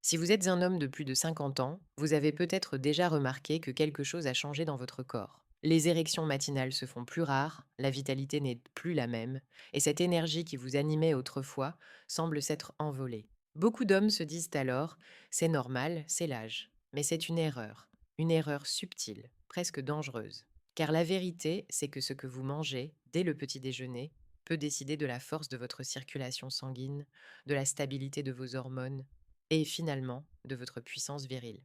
Si vous êtes un homme de plus de 50 ans, vous avez peut-être déjà remarqué que quelque chose a changé dans votre corps. Les érections matinales se font plus rares, la vitalité n'est plus la même, et cette énergie qui vous animait autrefois semble s'être envolée. Beaucoup d'hommes se disent alors, c'est normal, c'est l'âge. Mais c'est une erreur subtile, presque dangereuse. Car la vérité, c'est que ce que vous mangez dès le petit déjeuner peut décider de la force de votre circulation sanguine, de la stabilité de vos hormones et finalement de votre puissance virile.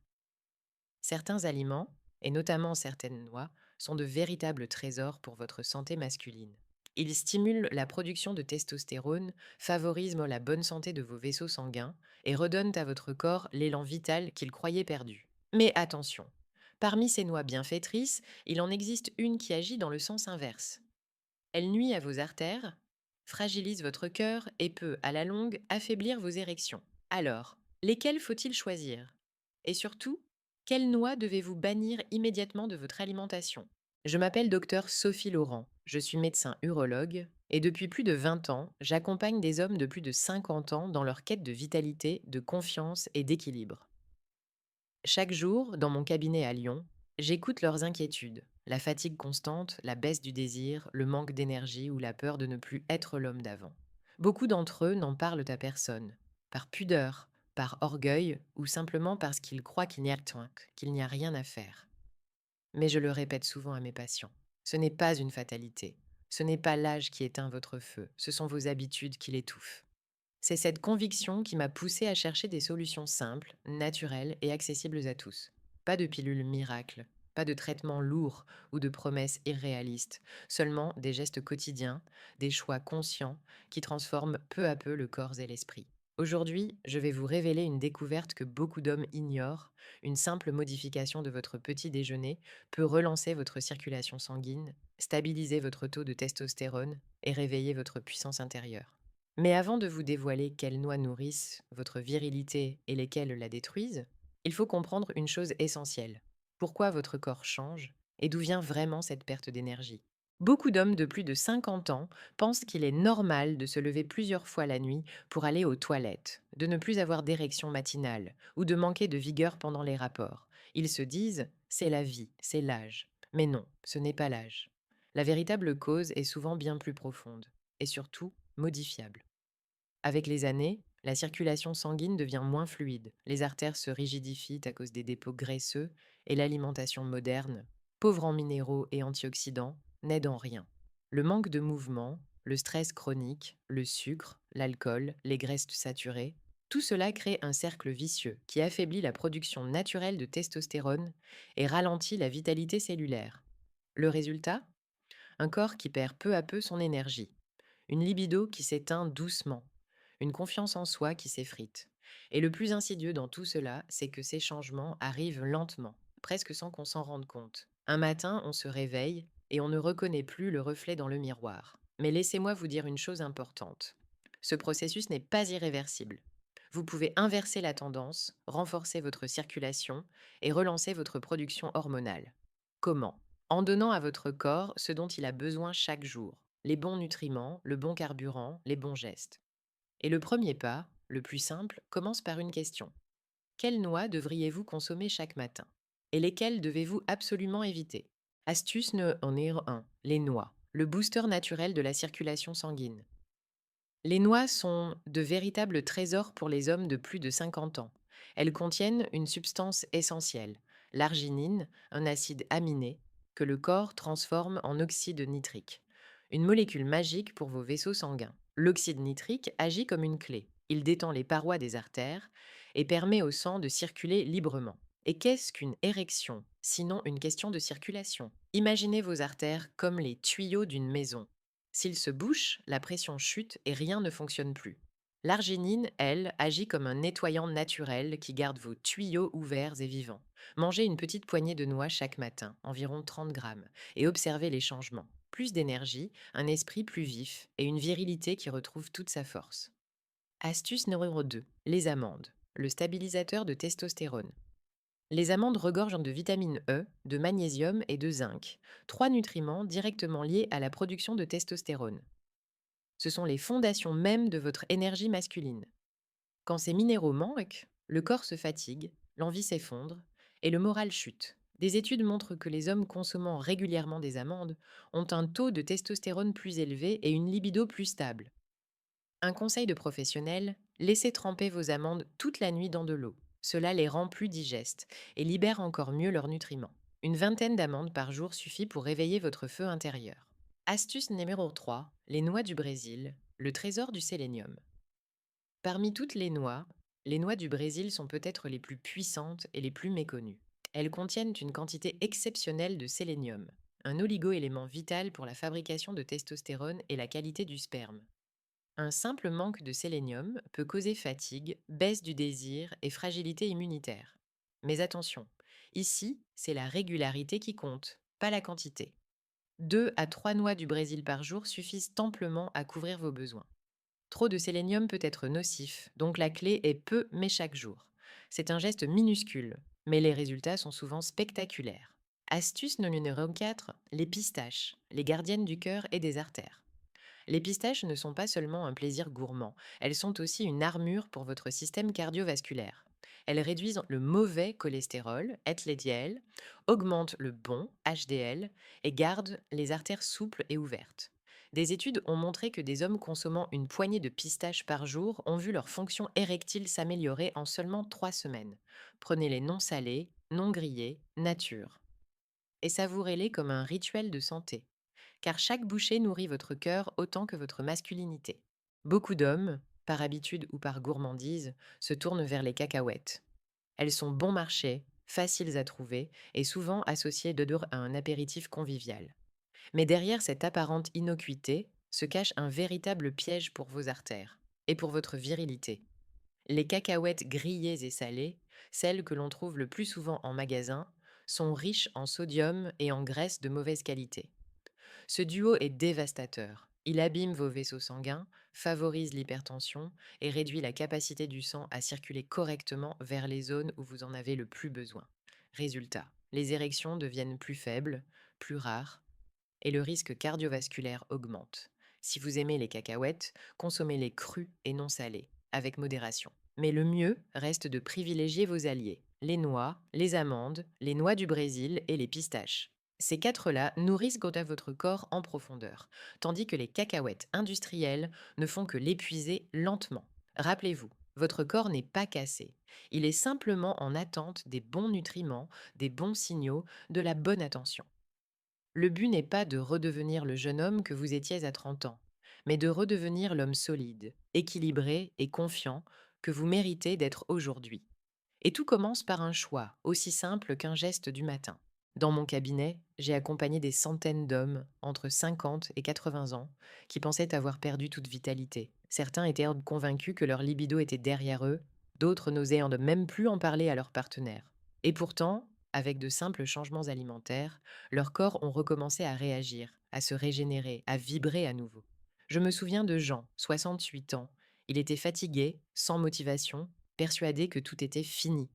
Certains aliments, et notamment certaines noix, sont de véritables trésors pour votre santé masculine. Ils stimulent la production de testostérone, favorisent la bonne santé de vos vaisseaux sanguins et redonnent à votre corps l'élan vital qu'il croyait perdu. Mais attention, parmi ces noix bienfaitrices, il en existe une qui agit dans le sens inverse. Elle nuit à vos artères, fragilise votre cœur et peut, à la longue, affaiblir vos érections. Alors, lesquelles faut-il choisir? Et surtout, quelle noix devez-vous bannir immédiatement de votre alimentation? Je m'appelle docteur Sophie Laurent, je suis médecin urologue et depuis plus de 20 ans, j'accompagne des hommes de plus de 50 ans dans leur quête de vitalité, de confiance et d'équilibre. Chaque jour, dans mon cabinet à Lyon, j'écoute leurs inquiétudes, la fatigue constante, la baisse du désir, le manque d'énergie ou la peur de ne plus être l'homme d'avant. Beaucoup d'entre eux n'en parlent à personne, par pudeur, par orgueil ou simplement parce qu'ils croient qu'il n'y a rien à faire. Mais je le répète souvent à mes patients, ce n'est pas une fatalité, ce n'est pas l'âge qui éteint votre feu, ce sont vos habitudes qui l'étouffent. C'est cette conviction qui m'a poussée à chercher des solutions simples, naturelles et accessibles à tous. Pas de pilules miracles, pas de traitements lourds ou de promesses irréalistes, seulement des gestes quotidiens, des choix conscients qui transforment peu à peu le corps et l'esprit. Aujourd'hui, je vais vous révéler une découverte que beaucoup d'hommes ignorent. Une simple modification de votre petit déjeuner peut relancer votre circulation sanguine, stabiliser votre taux de testostérone et réveiller votre puissance intérieure. Mais avant de vous dévoiler quelles noix nourrissent votre virilité et lesquelles la détruisent, il faut comprendre une chose essentielle. Pourquoi votre corps change et d'où vient vraiment cette perte d'énergie? Beaucoup d'hommes de plus de 50 ans pensent qu'il est normal de se lever plusieurs fois la nuit pour aller aux toilettes, de ne plus avoir d'érection matinale ou de manquer de vigueur pendant les rapports. Ils se disent c'est la vie, c'est l'âge. Mais non, ce n'est pas l'âge. La véritable cause est souvent bien plus profonde et surtout modifiable. Avec les années, la circulation sanguine devient moins fluide, les artères se rigidifient à cause des dépôts graisseux et l'alimentation moderne, pauvre en minéraux et antioxydants, n'aide en rien. Le manque de mouvement, le stress chronique, le sucre, l'alcool, les graisses saturées, tout cela crée un cercle vicieux qui affaiblit la production naturelle de testostérone et ralentit la vitalité cellulaire. Le résultat? Un corps qui perd peu à peu son énergie, une libido qui s'éteint doucement, une confiance en soi qui s'effrite. Et le plus insidieux dans tout cela, c'est que ces changements arrivent lentement, presque sans qu'on s'en rende compte. Un matin, on se réveille et on ne reconnaît plus le reflet dans le miroir. Mais laissez-moi vous dire une chose importante. Ce processus n'est pas irréversible. Vous pouvez inverser la tendance, renforcer votre circulation et relancer votre production hormonale. Comment? En donnant à votre corps ce dont il a besoin chaque jour, les bons nutriments, le bon carburant, les bons gestes. Et le premier pas, le plus simple, commence par une question. Quelles noix devriez-vous consommer chaque matin? Et lesquelles devez-vous absolument éviter? Astuce numéro 1, les noix, le booster naturel de la circulation sanguine. Les noix sont de véritables trésors pour les hommes de plus de 50 ans. Elles contiennent une substance essentielle, l'arginine, un acide aminé, que le corps transforme en oxyde nitrique. Une molécule magique pour vos vaisseaux sanguins. L'oxyde nitrique agit comme une clé. Il détend les parois des artères et permet au sang de circuler librement. Et qu'est-ce qu'une érection, sinon une question de circulation? Imaginez vos artères comme les tuyaux d'une maison. S'ils se bouchent, la pression chute et rien ne fonctionne plus. L'arginine, elle, agit comme un nettoyant naturel qui garde vos tuyaux ouverts et vivants. Mangez une petite poignée de noix chaque matin, environ 30 grammes, et observez les changements. Plus d'énergie, un esprit plus vif et une virilité qui retrouve toute sa force. Astuce numéro 2. Les amandes. Le stabilisateur de testostérone. Les amandes regorgent de vitamine E, de magnésium et de zinc, trois nutriments directement liés à la production de testostérone. Ce sont les fondations mêmes de votre énergie masculine. Quand ces minéraux manquent, le corps se fatigue, l'envie s'effondre et le moral chute. Des études montrent que les hommes consommant régulièrement des amandes ont un taux de testostérone plus élevé et une libido plus stable. Un conseil de professionnel, laissez tremper vos amandes toute la nuit dans de l'eau. Cela les rend plus digestes et libère encore mieux leurs nutriments. Une vingtaine d'amandes par jour suffit pour réveiller votre feu intérieur. Astuce numéro 3, les noix du Brésil, le trésor du sélénium. Parmi toutes les noix du Brésil sont peut-être les plus puissantes et les plus méconnues. Elles contiennent une quantité exceptionnelle de sélénium, un oligo-élément vital pour la fabrication de testostérone et la qualité du sperme. Un simple manque de sélénium peut causer fatigue, baisse du désir et fragilité immunitaire. Mais attention, ici, c'est la régularité qui compte, pas la quantité. 2 à 3 noix du Brésil par jour suffisent amplement à couvrir vos besoins. Trop de sélénium peut être nocif, donc la clé est peu mais chaque jour. C'est un geste minuscule, mais les résultats sont souvent spectaculaires. Astuce numéro 4, les pistaches, les gardiennes du cœur et des artères. Les pistaches ne sont pas seulement un plaisir gourmand, elles sont aussi une armure pour votre système cardiovasculaire. Elles réduisent le mauvais cholestérol, LDL, augmentent le bon, HDL, et gardent les artères souples et ouvertes. Des études ont montré que des hommes consommant une poignée de pistaches par jour ont vu leur fonction érectile s'améliorer en seulement 3 semaines. Prenez-les non salés, non grillés, nature. Et savourez-les comme un rituel de santé, car chaque bouchée nourrit votre cœur autant que votre masculinité. Beaucoup d'hommes, par habitude ou par gourmandise, se tournent vers les cacahuètes. Elles sont bon marché, faciles à trouver et souvent associées d'odeur à un apéritif convivial. Mais derrière cette apparente innocuité se cache un véritable piège pour vos artères et pour votre virilité. Les cacahuètes grillées et salées, celles que l'on trouve le plus souvent en magasin, sont riches en sodium et en graisse de mauvaise qualité. Ce duo est dévastateur. Il abîme vos vaisseaux sanguins, favorise l'hypertension et réduit la capacité du sang à circuler correctement vers les zones où vous en avez le plus besoin. Résultat, les érections deviennent plus faibles, plus rares, et le risque cardiovasculaire augmente. Si vous aimez les cacahuètes, consommez-les crues et non salées, avec modération. Mais le mieux reste de privilégier vos alliés, les noix, les amandes, les noix du Brésil et les pistaches. Ces quatre-là nourrissent quant à votre corps en profondeur, tandis que les cacahuètes industrielles ne font que l'épuiser lentement. Rappelez-vous, votre corps n'est pas cassé. Il est simplement en attente des bons nutriments, des bons signaux, de la bonne attention. Le but n'est pas de redevenir le jeune homme que vous étiez à 30 ans, mais de redevenir l'homme solide, équilibré et confiant que vous méritez d'être aujourd'hui. Et tout commence par un choix, aussi simple qu'un geste du matin. Dans mon cabinet, j'ai accompagné des centaines d'hommes entre 50 et 80 ans qui pensaient avoir perdu toute vitalité. Certains étaient convaincus que leur libido était derrière eux, d'autres n'osaient même plus en parler à leur partenaire. Et pourtant, avec de simples changements alimentaires, leurs corps ont recommencé à réagir, à se régénérer, à vibrer à nouveau. Je me souviens de Jean, 68 ans. Il était fatigué, sans motivation, persuadé que tout était fini.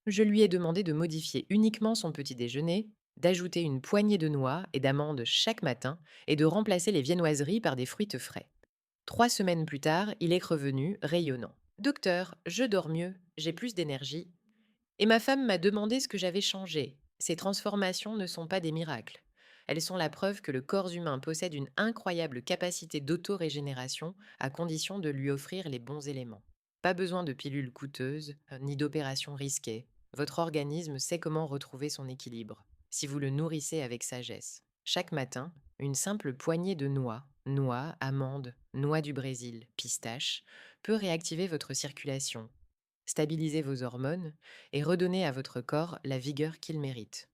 Je lui ai demandé de modifier uniquement son petit déjeuner, d'ajouter une poignée de noix et d'amandes chaque matin et de remplacer les viennoiseries par des fruits frais. 3 semaines plus tard, il est revenu, rayonnant. Docteur, je dors mieux, j'ai plus d'énergie. Et ma femme m'a demandé ce que j'avais changé. Ces transformations ne sont pas des miracles. Elles sont la preuve que le corps humain possède une incroyable capacité d'auto-régénération à condition de lui offrir les bons éléments. Pas besoin de pilules coûteuses, ni d'opérations risquées. Votre organisme sait comment retrouver son équilibre, si vous le nourrissez avec sagesse. Chaque matin, une simple poignée de noix, amandes, noix du Brésil, pistaches, peut réactiver votre circulation, stabiliser vos hormones et redonner à votre corps la vigueur qu'il mérite.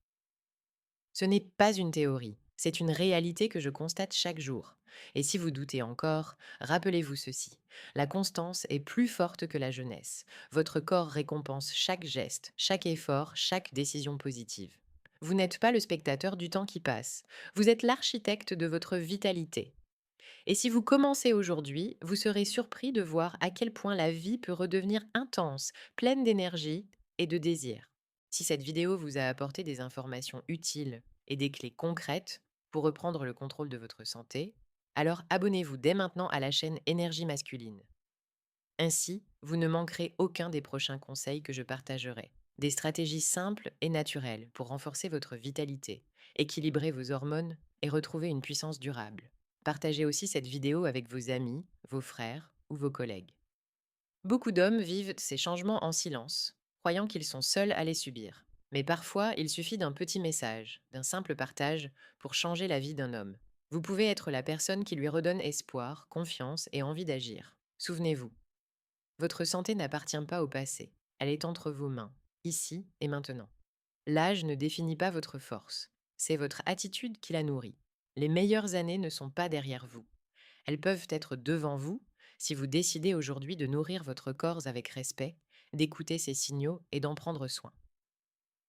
Ce n'est pas une théorie, c'est une réalité que je constate chaque jour. Et si vous doutez encore, rappelez-vous ceci. La constance est plus forte que la jeunesse. Votre corps récompense chaque geste, chaque effort, chaque décision positive. Vous n'êtes pas le spectateur du temps qui passe. Vous êtes l'architecte de votre vitalité. Et si vous commencez aujourd'hui, vous serez surpris de voir à quel point la vie peut redevenir intense, pleine d'énergie et de désir. Si cette vidéo vous a apporté des informations utiles et des clés concrètes pour reprendre le contrôle de votre santé, alors abonnez-vous dès maintenant à la chaîne Énergie masculine. Ainsi, vous ne manquerez aucun des prochains conseils que je partagerai. Des stratégies simples et naturelles pour renforcer votre vitalité, équilibrer vos hormones et retrouver une puissance durable. Partagez aussi cette vidéo avec vos amis, vos frères ou vos collègues. Beaucoup d'hommes vivent ces changements en silence, croyant qu'ils sont seuls à les subir. Mais parfois, il suffit d'un petit message, d'un simple partage, pour changer la vie d'un homme. Vous pouvez être la personne qui lui redonne espoir, confiance et envie d'agir. Souvenez-vous, votre santé n'appartient pas au passé. Elle est entre vos mains, ici et maintenant. L'âge ne définit pas votre force. C'est votre attitude qui la nourrit. Les meilleures années ne sont pas derrière vous. Elles peuvent être devant vous si vous décidez aujourd'hui de nourrir votre corps avec respect, d'écouter ses signaux et d'en prendre soin.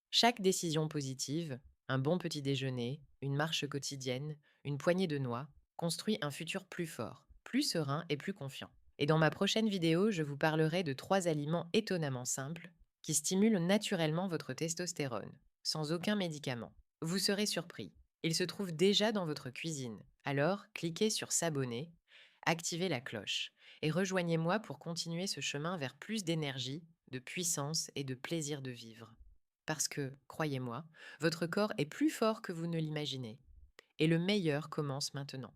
Chaque décision positive, un bon petit déjeuner, une marche quotidienne, une poignée de noix, construit un futur plus fort, plus serein et plus confiant. Et dans ma prochaine vidéo, je vous parlerai de 3 aliments étonnamment simples qui stimulent naturellement votre testostérone, sans aucun médicament. Vous serez surpris. Ils se trouvent déjà dans votre cuisine. Alors, cliquez sur s'abonner, activez la cloche et rejoignez-moi pour continuer ce chemin vers plus d'énergie, de puissance et de plaisir de vivre. Parce que, croyez-moi, votre corps est plus fort que vous ne l'imaginez. Et le meilleur commence maintenant.